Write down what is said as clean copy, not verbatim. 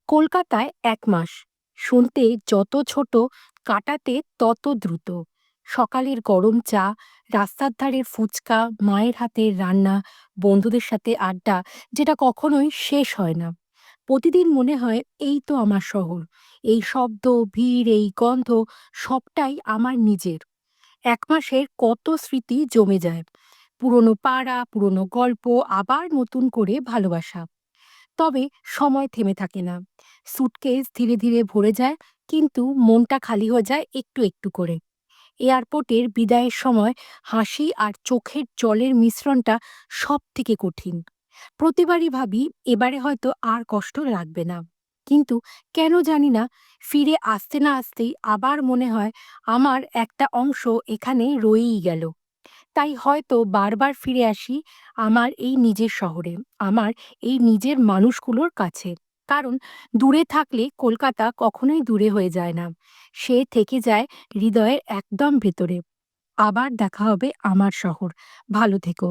কলকাতায় ১ মাস। শুনতে যত ছোট, কাটাতে তত দ্রুত। সকালের গরম চা, রাস্তার ধারের ফুচকা, মায়ের হাতের রান্না, বন্ধুদের সাথে আড্ডা, যেটা কখনোই শেষ হয় না। প্রতিদিন মনে হয় এই তো আমার শহর। এই শব্দ, ভিড়, এই গন্ধ সবটাই আমার নিজের। ১ মাসের কত স্মৃতি জমে যায়। পুরনো পাড়া, পুরনো গল্প, আবার নতুন করে ভালোবাসা। তবে সময় থেমে থাকে না। সুটকেস ধীরে ধীরে ভরে যায়, কিন্তু মনটা খালি হয়ে যায় একটু একটু করে। এয়ারপোর্টের বিদায়ের সময় হাসি আর চোখের জলের মিশ্রণটা সব থেকে কঠিন। প্রতিবারই ভাবি এবারে হয়তো আর কষ্ট লাগবে না, কিন্তু কেন জানি না, ফিরে আসতে না আসতেই আবার মনে হয় আমার একটা অংশ এখানে রয়েই গেল। তাই হয়তো বারবার ফিরে আসি আমার এই নিজের শহরে, আমার এই নিজের মানুষগুলোর কাছে। কারণ দূরে থাকলে কলকাতা কখনোই দূরে হয়ে যায় না। সে থেকে যায় হৃদয়ের একদম ভেতরে। আবার দেখা হবে আমার শহর। ভালো থেকো।